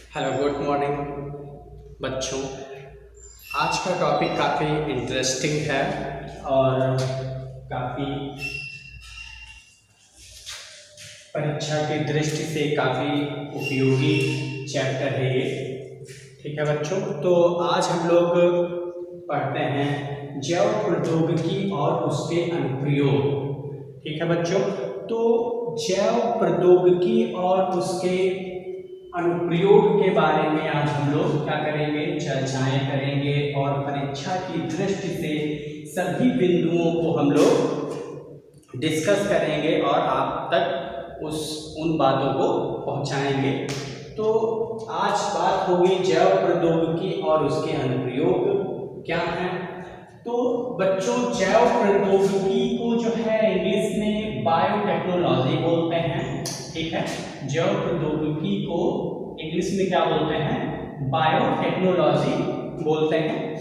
Hello good morning बच्चों। आज का टॉपिक काफ़ी इंटरेस्टिंग है और काफ़ी परीक्षा की दृष्टि से काफ़ी उपयोगी चैप्टर है ये। ठीक है बच्चों, तो आज हम लोग पढ़ते हैं जैव प्रौद्योगिकी और उसके अनुप्रयोग। ठीक है बच्चों, तो जैव प्रौद्योगिकी और उसके अनुप्रयोग के बारे में आज हम लोग क्या करेंगे, चर्चाएं करेंगे और परीक्षा की दृष्टि से सभी बिंदुओं को हम लोग डिस्कस करेंगे और आप तक उन बातों को पहुंचाएंगे। तो आज बात होगी जैव प्रौद्योगिकी और उसके अनुप्रयोग क्या हैं। तो बच्चों, जैव प्रौद्योगिकी को जो है इंग्लिश में बायोटेक्नोलॉजी बोलते हैं। ठीक है, जैव प्रौद्योगिकी को इंग्लिश में क्या बोलते हैं, बायोटेक्नोलॉजी बोलते हैं।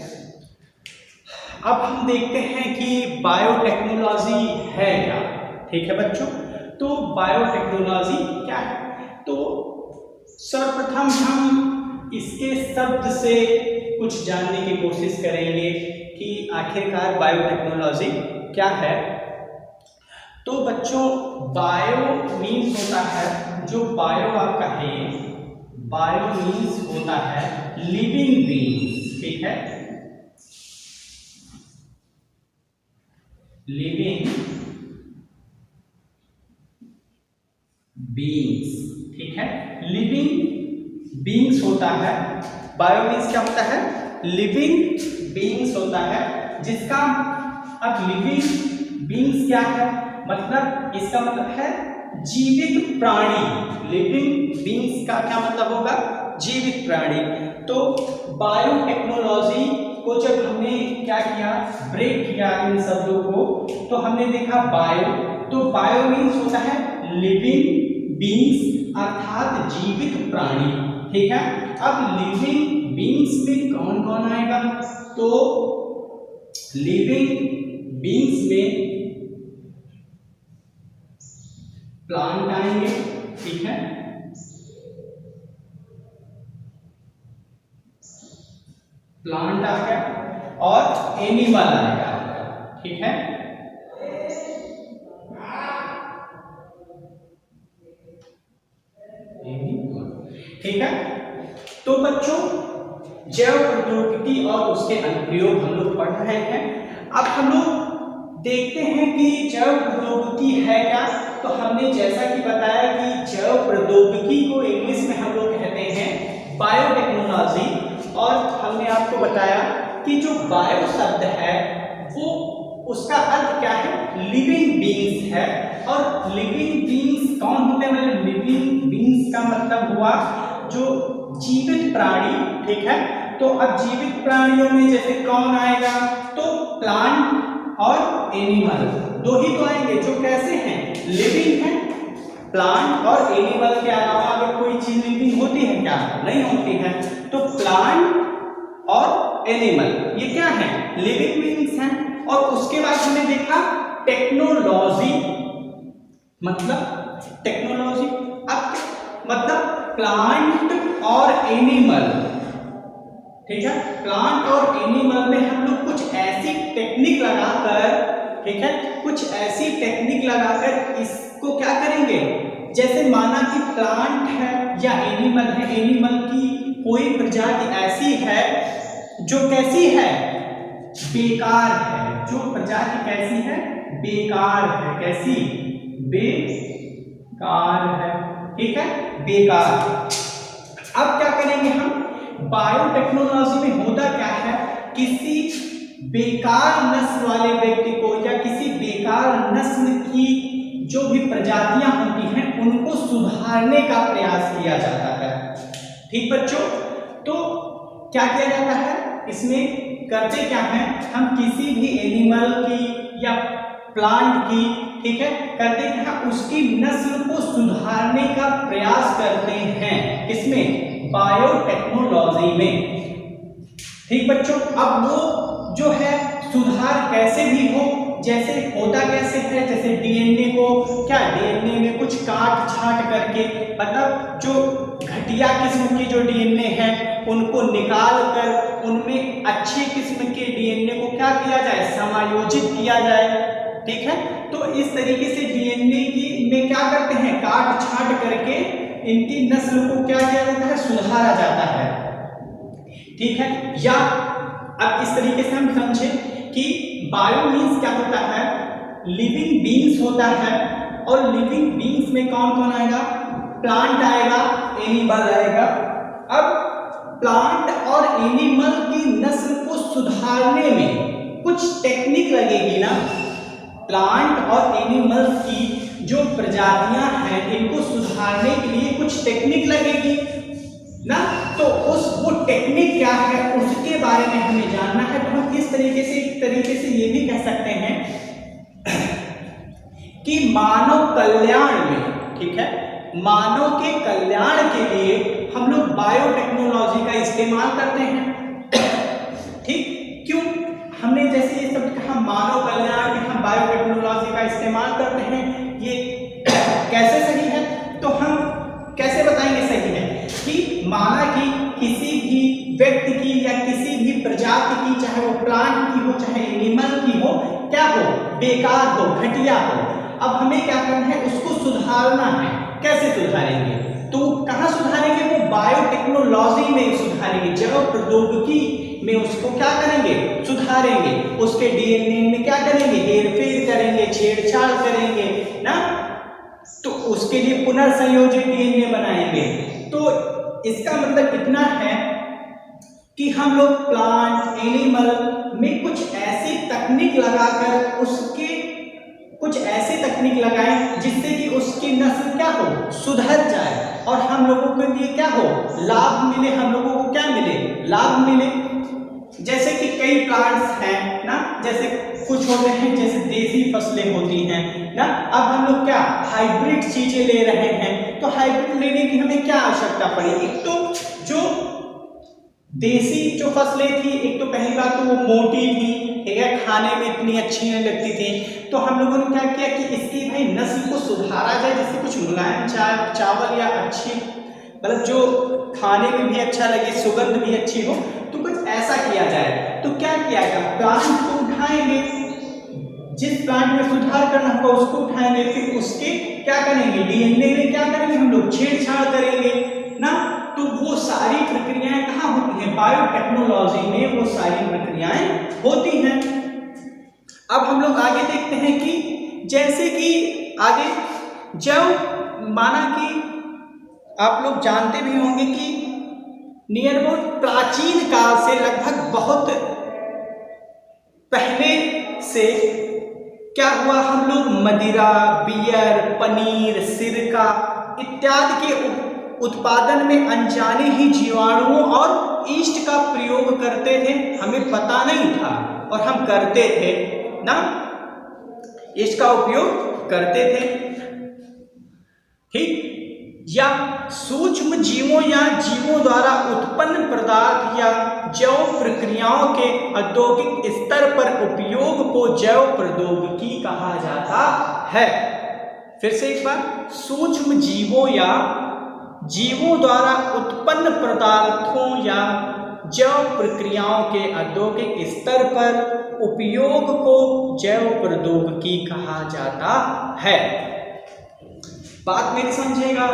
अब हम देखते हैं कि बायोटेक्नोलॉजी है क्या। ठीक है बच्चों, तो बायोटेक्नोलॉजी क्या है, तो सर्वप्रथम हम इसके शब्द से कुछ जानने की कोशिश करेंगे कि आखिरकार बायोटेक्नोलॉजी क्या है। तो बच्चों, बायो मीन्स होता है, जो बायो आपका है, बायो मीन्स होता है लिविंग बीइंग्स। ठीक है, लिविंग बीइंग्स। ठीक है, लिविंग बीइंग्स होता है। बायो मीन्स क्या होता है, लिविंग बीइंग्स होता है, जिसका अब लिविंग बीइंग्स क्या है, मतलब इसका मतलब है जीवित प्राणी। लिविंग बीइंग्स का क्या मतलब होगा, जीवित प्राणी। तो बायोटेक्नोलॉजी को जब हमने क्या किया, ब्रेक किया इन शब्दों को, तो हमने देखा बायो, तो बायो मीन्स होता है लिविंग बीइंग्स अर्थात जीवित प्राणी। ठीक है, अब लिविंग बीइंग्स में कौन कौन आएगा, तो लिविंग बीइंग्स में प्लांट आएंगे। ठीक है, प्लांट आ गया और एनिमल आएगा। ठीक है, ठीक है। तो बच्चों, जैव प्रौद्योगिकी और उसके अनुप्रयोग हम लोग पढ़ रहे हैं। अब हम लोग देखते हैं कि जैव प्रौद्योगिकी है क्या। तो हमने जैसा कि बताया कि जैव प्रौद्योगिकी को इंग्लिश में हम लोग कहते हैं बायोटेक्नोलॉजी, और हमने आपको बताया कि जो बायो शब्द है वो उसका अर्थ क्या है, लिविंग बीइंग्स है। और लिविंग बीइंग्स कौन होते हैं, मतलब लिविंग बीइंग्स का मतलब हुआ जो जीवित प्राणी। ठीक है, तो अब जीवित प्राणियों में जैसे कौन आएगा, तो प्लांट और एनिमल, दो ही तो आएंगे जो कैसे हैं, लिविंग हैं। प्लांट और एनिमल के अलावा अगर कोई चीज लिविंग होती है क्या, नहीं होती है। तो प्लांट और एनिमल ये क्या है, लिविंग बीइंग्स हैं। और उसके बाद हमने देखा टेक्नोलॉजी, मतलब टेक्नोलॉजी अब मतलब प्लांट और एनिमल। ठीक है, प्लांट और एनिमल में हम लोग कुछ ऐसी टेक्निक लगाकर, ठीक है, कुछ ऐसी टेक्निक लगाकर इसको क्या करेंगे, जैसे माना कि प्लांट है या एनिमल है, एनिमल की कोई प्रजाति ऐसी है जो कैसी है, बेकार है। जो प्रजाति कैसी है, बेकार है। कैसी, बेकार है। ठीक है, बेकार। अब क्या करेंगे हम, बायोटेक्नोलॉजी में होता क्या है, किसी बेकार नस्ल वाले व्यक्ति को या किसी बेकार नस्ल की जो भी प्रजातियां होती हैं उनको सुधारने का प्रयास किया जाता है। ठीक बच्चों, तो क्या किया जाता है, इसमें करते क्या है, हम किसी भी एनिमल की या प्लांट की, ठीक है, करते क्या है, उसकी नस्ल को सुधारने का प्रयास करते हैं। इसमें बायोटेक्नोलॉजी में। ठीक बच्चों, अब वो जो है सुधार कैसे भी हो, जैसे होता कैसे है, जैसे डीएनए को क्या, डीएनए में कुछ काट छांट करके, मतलब जो घटिया किस्म के जो डीएनए हैं उनको निकाल कर उनमें अच्छे किस्म के डीएनए को क्या किया जाए, समायोजित किया जाए। ठीक है, तो इस तरीके से डीएनए की में क्या करते हैं, काट छांट करके इनकी नस्ल को क्या किया जाता है, सुधारा जाता है। ठीक है, या अब इस तरीके से हम समझे कि बायो मीन्स क्या होता है, लिविंग बींग्स होता है, और लिविंग बींग्स में कौन कौन आएगा, प्लांट आएगा, एनिमल आएगा। अब प्लांट और एनिमल की नस्ल को सुधारने में कुछ टेक्निक लगेगी ना, प्लांट और एनिमल्स की जो प्रजातियां हैं इनको सुधारने के लिए कुछ टेक्निक लगेगी ना, तो वो टेक्निक क्या है उसके बारे में हमें जानना है। तो हम इस तरीके से ये भी कह सकते हैं कि मानव कल्याण में, ठीक है, मानव के कल्याण के लिए हम लोग बायोटेक्नोलॉजी का इस्तेमाल करते हैं। ठीक, क्यों हमने जैसे ये सब कहा मानव कल्याण में हम बायोटेक्नोलॉजी का इस्तेमाल करते हैं, ये कैसे सही है, तो हम कैसे बताएंगे सही है कि माना कि किसी भी व्यक्ति की या किसी भी प्रजाति की, चाहे वो प्लांट की हो चाहे एनिमल की हो, क्या हो, बेकार हो, घटिया हो, अब हमें क्या करना है, उसको सुधारना है। कैसे सुधारेंगे, तो कहाँ सुधारेंगे, वो बायोटेक्नोलॉजी में सुधारेंगे, जैव प्रौद्योगिकी में उसको क्या करेंगे, सुधारेंगे, उसके डीएनए में क्या करेंगे, हेरफेर करेंगे, छेड़छाड़ करेंगे ना, तो उसके लिए पुनर्संयोजित डीएनए बनाएंगे। तो इसका मतलब इतना है कि हम लोग प्लांट एनिमल में कुछ ऐसी तकनीक लगाकर उसके कुछ ऐसी तकनीक लगाएं जिससे कि उसकी नस्ल क्या हो, सुधर जाए, और हम लोगों के लिए क्या हो, लाभ मिले, हम लोगों को क्या मिले, लाभ मिले। जैसे कि कई प्लांट्स हैं ना, जैसे कुछ होते हैं जैसे देसी फसलें होती हैं ना, अब हम लोग क्या हाइब्रिड चीजें ले रहे हैं, तो हाइब्रिड लेने की हमें क्या आवश्यकता पड़ी, एक तो जो देसी जो फसलें थी, एक तो पहली बात तो वो मोटी थी, ठीक है, खाने में इतनी अच्छी नहीं लगती थी, तो हम लोगों ने क्या किया कि इसकी भाई नस्ल को सुधारा जाए, जिससे कुछ मुलायम चावल या अच्छी मतलब जो खाने में भी अच्छा लगे, सुगंध भी अच्छी हो, तो कुछ ऐसा किया जाए। तो क्या किया जाए, प्लांट को उठाएंगे, जिस प्लांट में सुधार करना होगा उसको उठाएंगे, फिर उसके क्या करेंगे, डीएनए में क्या करेंगे, हम लोग छेड़छाड़ करेंगे ना, तो वो सारी प्रक्रियाएं कहाँ होती हैं, बायोटेक्नोलॉजी में वो सारी प्रक्रियाएं होती हैं। अब हम लोग आगे देखते हैं कि जैसे कि आगे जब माना कि आप लोग जानते भी होंगे कि नियर अबाउट प्राचीन काल से लगभग बहुत पहले से क्या हुआ, हम लोग मदिरा, बियर, पनीर, सिरका इत्यादि के उत्पादन में अनजाने ही जीवाणुओं और ईस्ट का प्रयोग करते थे, हमें पता नहीं था और हम करते थे ना, ईस्ट का उपयोग करते थे। ठीक, या सूक्ष्म जीवों या जीवों द्वारा उत्पन्न पदार्थ या जैव प्रक्रियाओं के औद्योगिक स्तर पर उपयोग को जैव प्रौद्योगिकी कहा जाता है। फिर से एक बार, सूक्ष्म जीवों या जीवों द्वारा उत्पन्न पदार्थों या जैव प्रक्रियाओं के औद्योगिक स्तर पर उपयोग को जैव प्रौद्योगिकी कहा जाता है। बात मेरी समझिएगा,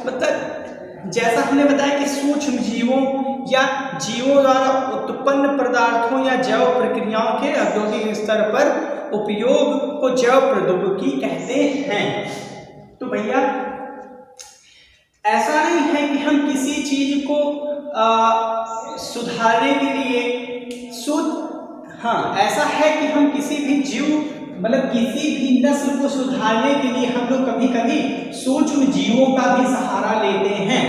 मतलब जैसा हमने बताया कि सूक्ष्म जीवों या जीवों द्वारा उत्पन्न पदार्थों या जैव प्रक्रियाओं के औद्योगिक स्तर पर उपयोग को जैव प्रौद्योगिकी कहते हैं। तो भैया ऐसा नहीं है कि हम किसी चीज को सुधारने के लिए ऐसा है कि हम किसी भी जीव मतलब किसी भी नस्ल को सुधारने के लिए हम लोग कभी कभी सूक्ष्म जीवों का भी सहारा लेते हैं।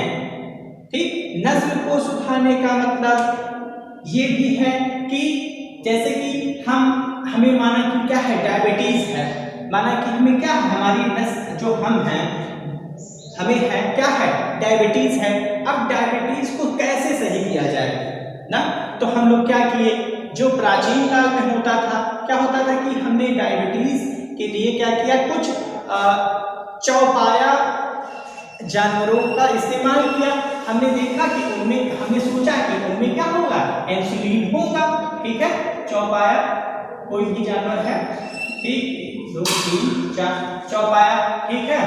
ठीक, नस्ल को सुधारने का मतलब ये भी है कि जैसे कि हमें माना कि क्या है, डायबिटीज है, माना कि हमें क्या है, हमारी नस्ल जो हम हैं हमें है क्या है, डायबिटीज है। अब डायबिटीज को कैसे सही किया जाए ना, तो हम लोग क्या किए, जो प्राचीन काल में होता था, क्या होता था कि हमने डायबिटीज के लिए क्या किया, कुछ चौपाया जानवरों का इस्तेमाल किया, हमने देखा कि उनमें, हमने सोचा कि उनमें क्या होगा, इंसुलिन होगा। ठीक है, चौपाया कोई भी जानवर है, ठीक, 1 2 3 4 चौपाया, ठीक है।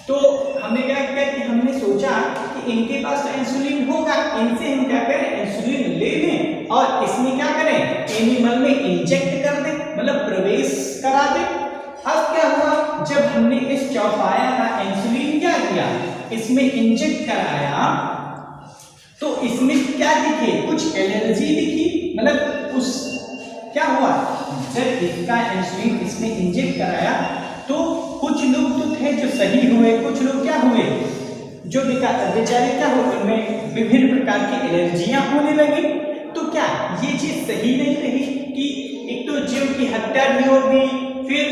तो हमने क्या किया कि हमने सोचा कि इनके पास तो इंसुलिन होगा, इनसे हम क्या करें, इंसुलिन ले लें और इसमें क्या करें, एनिमल में इंजेक्ट कर दें, मतलब प्रवेश करा दें। अब क्या हुआ, जब हमने इस चौपाया का इंसुलिन क्या किया, इसमें इंजेक्ट कराया, तो इसमें क्या दिखे, कुछ एलर्जी दिखी, मतलब उस क्या हुआ, जब इसका इंसुलिन इसमें इंजेक्ट कराया तो कुछ लोग तो थे जो सही हुए, कुछ लोग क्या हुए, जो बेचारे क्या हुए, उनमें विभिन्न प्रकार की एलर्जियां होने लगी। तो क्या ये चीज सही नहीं रही कि एक तो जीव की हत्या भी होगी, फिर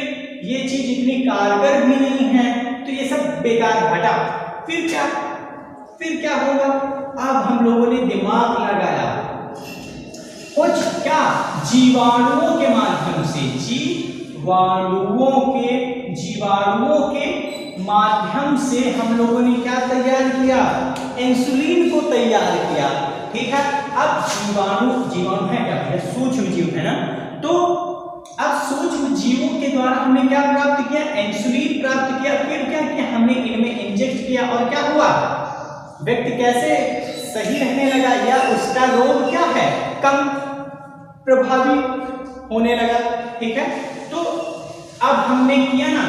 ये चीज इतनी कारगर भी नहीं है, तो ये सब बेकार घटा। फिर क्या होगा, अब हम लोगों ने दिमाग लगाया, कुछ क्या जीवाणुओं के माध्यम से, जीवाणुओं के माध्यम से हम लोगों ने क्या तैयार किया, इंसुलिन को तैयार किया। ठीक है, अब जीवाणु है क्या, सूक्ष्म जीव है ना, तो अब सूक्ष्म जीवों के द्वारा हमने क्या प्राप्त किया, इंसुलिन प्राप्त किया। फिर क्या किया, हमने इनमें इंजेक्ट किया और क्या हुआ, व्यक्ति कैसे सही रहने लगा, या उसका रोग क्या है, कम प्रभावी होने लगा। ठीक है, तो अब हमने किया ना,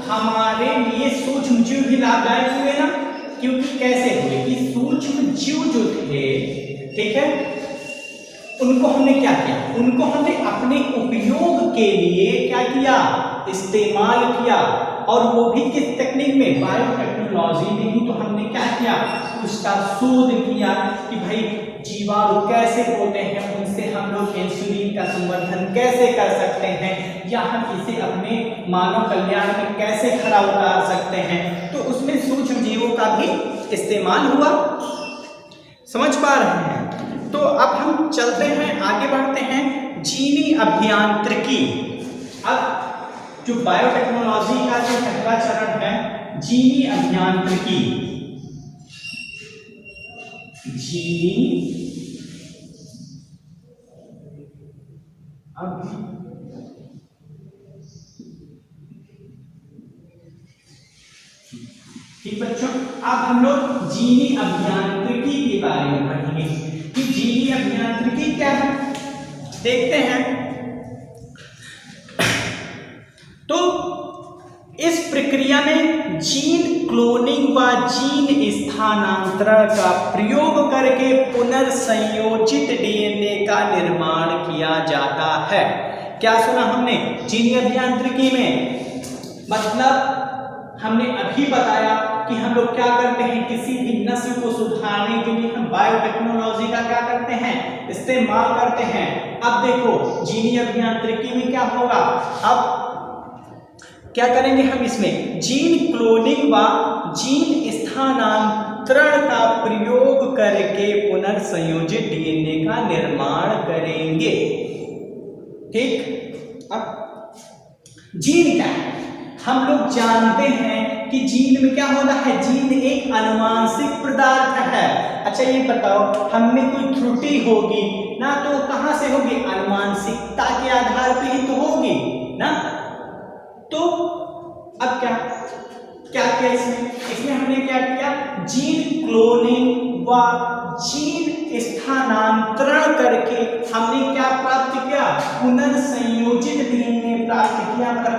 हमारे लिए सूक्ष्म जीव भी लाभदायक हुए ना, क्योंकि कैसे हुए कि सूक्ष्म जीव जो थे, ठीक है, उनको हमने क्या किया, उनको हमने अपने उपयोग के लिए क्या किया, इस्तेमाल किया, और वो भी किस तकनीक में, बायोटेक्नोलॉजी में ही। तो हमने क्या किया, उसका शोध किया कि भाई जीवाणु कैसे होते हैं, उनसे हम लोग इंसुलिन का संवर्धन कैसे कर सकते हैं, या हम इसे अपने मानव कल्याण में कैसे खरा उतार सकते हैं। तो उसमें सूक्ष्म जीवों का भी इस्तेमाल हुआ, समझ पा रहे हैं। तो अब हम चलते हैं, आगे बढ़ते हैं, जीनी अभियांत्रिकी। अब जो बायोटेक्नोलॉजी का जो पहला चरण है, जीनी अभियांत्रिकी, ठीक बच्चों, अब हम लोग जीनी अभियांत्रिकी के बारे में पढ़ेंगे कि जीनी अभियांत्रिकी क्या है, देखते हैं। तो इस प्रक्रिया में जीन क्लोनिंग व जीन स्थानांतरण का प्रयोग करके पुनर्संयोजित डीएनए का निर्माण किया जाता है। क्या सुना हमने, जीनी अभियांत्रिकी में, मतलब हमने अभी बताया कि हम लोग क्या करते हैं, किसी भी नस्ल को सुधारने के लिए हम बायोटेक्नोलॉजी का क्या करते हैं, इस्तेमाल करते हैं। अब देखो जीनी अभियांत्रिकी में क्या होगा, अब क्या करेंगे हम, इसमें जीन क्लोनिंग व जीन स्थानांतरण का प्रयोग करके पुनर्संयोजित डीएनए का निर्माण करेंगे। ठीक, अब जीन क्या है, हम लोग जानते हैं कि जीन में क्या होता है, जीन एक आनुवांशिक पदार्थ है। अच्छा ये बताओ, हमें कोई त्रुटि होगी ना, तो कहां से होगी, आनुवांशिकता के आधार पर ही तो होगी ना। तो अब क्या किया इसमें हमने क्या किया, जीन क्लोनिंग व जीन स्थानांतरण करके हमने क्या प्राप्त किया, पुनर्संयोजित डीएनए प्राप्त किया। मतलब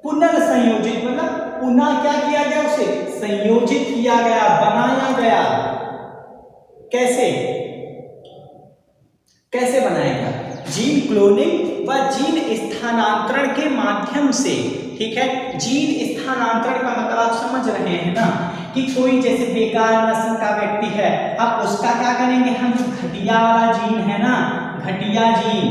पुनर्संयोजित मतलब पुनः क्या किया गया, उसे संयोजित किया गया, बनाया गया। कैसे बनाया गया, जीन क्लोनिंग व जीन स्थानांतरण के माध्यम से। ठीक है, जीन स्थानांतरण का मतलब आप समझ रहे हैं ना, कि कोई जैसे बेकार नस्ल का व्यक्ति है, अब उसका क्या करेंगे हम, जो घटिया वाला जीन है ना, घटिया जीन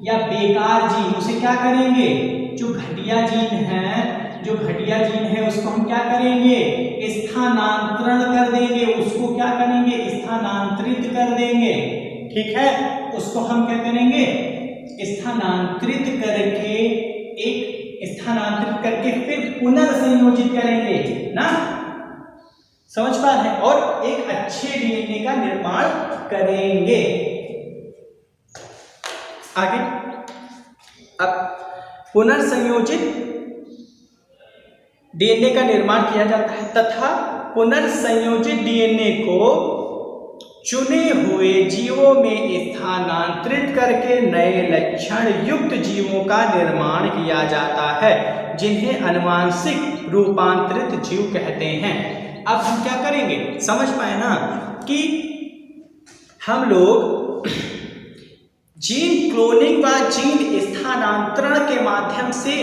या बेकार जीन, उसे क्या करेंगे, जो घटिया जीन है उसको हम क्या करेंगे, स्थानांतरण कर देंगे, उसको क्या करेंगे, स्थानांतरित कर देंगे। ठीक है, उसको हम क्या करेंगे, स्थानांतरित करके एक स्थानांतरित करके फिर पुनर्संयोजित करेंगे ना, समझ पा रहे हैं, और एक अच्छे डीएनए का निर्माण करेंगे। आगे अब पुनर्संयोजित डीएनए का निर्माण किया जाता है तथा पुनर्संयोजित डीएनए को चुने हुए जीवों में स्थानांतरित करके नए लक्षण युक्त जीवों का निर्माण किया जाता है, जिन्हें आनुवंशिक रूपांतरित जीव कहते हैं। अब हम क्या करेंगे, समझ पाए ना कि हम लोग जीन क्लोनिंग व जीन स्थानांतरण के माध्यम से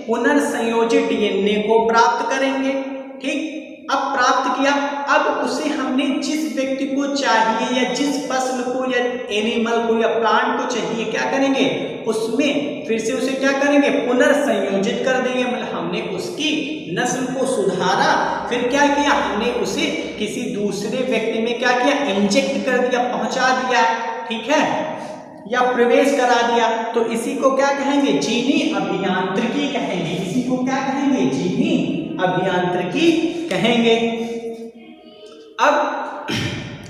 पुनर्संयोजित डीएनए को प्राप्त करेंगे। ठीक, अब प्राप्त किया, अब उसे हमने जिस व्यक्ति को चाहिए या जिस फसल को या एनिमल को या प्लांट को चाहिए क्या करेंगे, उसमें फिर से उसे क्या करेंगे, पुनर्संयोजित कर देंगे। मतलब हमने उसकी नस्ल को सुधारा, फिर क्या किया, हमने उसे किसी दूसरे व्यक्ति में क्या किया, इंजेक्ट कर दिया, पहुंचा दिया, ठीक है, या प्रवेश करा दिया। तो इसी को क्या कहेंगे, जीनी अभियांत्रिकी कहेंगे। इसी को क्या कहेंगे, जीनी अभियांत्रिकी कहेंगे। अब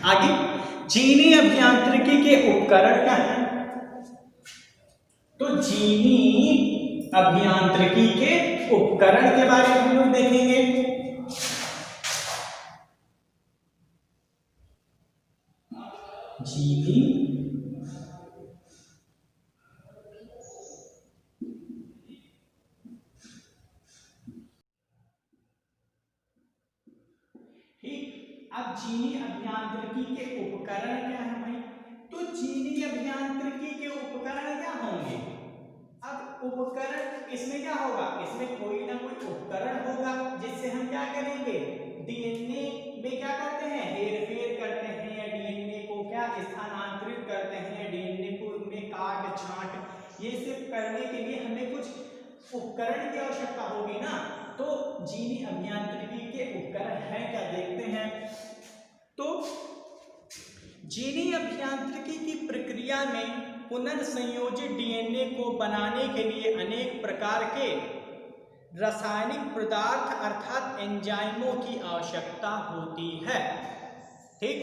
आगे जीनी अभियांत्रिकी के उपकरण क्या हैं, तो जीनी अभियांत्रिकी के उपकरण के बारे में हम लोग देखेंगे। जीनी अब जीनी अभियांत्रिकी के उपकरण क्या है भाई, तो जीनी अभियांत्रिकी के उपकरण क्या होंगे। अब उपकरण इसमें क्या होगा, इसमें कोई ना कोई उपकरण होगा जिससे हम क्या करेंगे, डीएनए में क्या करते हैं, हेरफेर करते हैं, या डीएनए को क्या स्थानांतरित करते हैं, डीएनए को में काट छांट ये सब करने के लिए हमें कुछ उपकरण की आवश्यकता होगी ना। तो जीनी अभियांत्रिकी के उपकरण हैं क्या, देखते हैं। तो जीनी अभियांत्रिकी की प्रक्रिया में पुनर्संयोजित डीएनए को बनाने के लिए अनेक प्रकार के रासायनिक पदार्थ अर्थात एंजाइमों की आवश्यकता होती है। ठीक,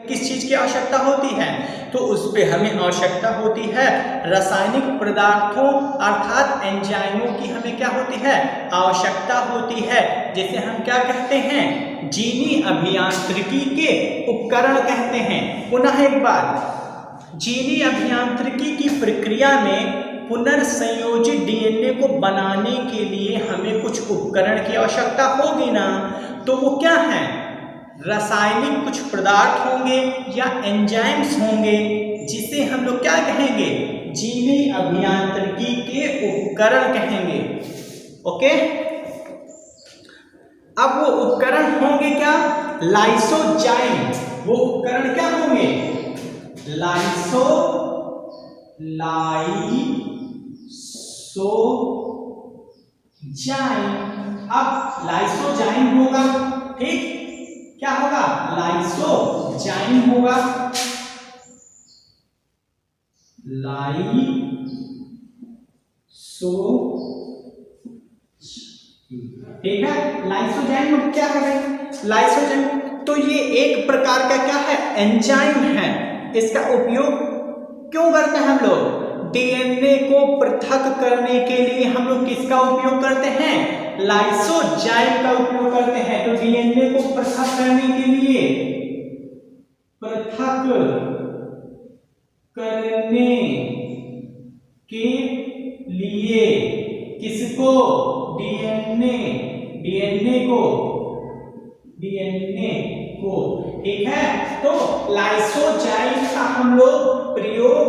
किस चीज की आवश्यकता होती है, तो उस पे हमें आवश्यकता होती है रासायनिक पदार्थों अर्थात एंजाइमों की हमें क्या होती है, आवश्यकता होती है, जिसे हम क्या कहते हैं, जीनी अभियांत्रिकी के उपकरण कहते हैं। पुनः एक बार, जीनी अभियांत्रिकी की प्रक्रिया में पुनर्संयोजित डीएनए को बनाने के लिए हमें कुछ उपकरण की आवश्यकता होगी ना, तो वो क्या है, रासायनिक कुछ पदार्थ होंगे या एंजाइम्स होंगे, जिसे हम लोग क्या कहेंगे, जीनी अभियांत्रिकी के उपकरण कहेंगे। ओके, अब वो उपकरण होंगे क्या, लाइसोजाइम। वो उपकरण क्या होंगे, लाइसोजाइम। अब लाइसोजाइम होगा, ठीक, क्या होगा, लाइसोजाइम होगा, ठीक है। लाइसोजाइम क्या है, लाइसोजाइम तो ये एक प्रकार का क्या है, एंजाइम है। इसका उपयोग क्यों करते हैं हम लोग, डीएनए को पृथक करने के लिए हम लोग किसका उपयोग करते हैं, लाइसोजाइम का उपयोग करते हैं। तो डीएनए को पृथक करने के लिए, पृथक करने के लिए किसको, डीएनए को, ठीक है। तो लाइसोजाइम का हम लोग प्रयोग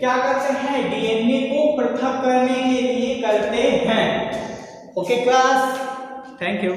क्या करते हैं, डीएनए को पृथक करने के लिए करते हैं। Okay class, thank you.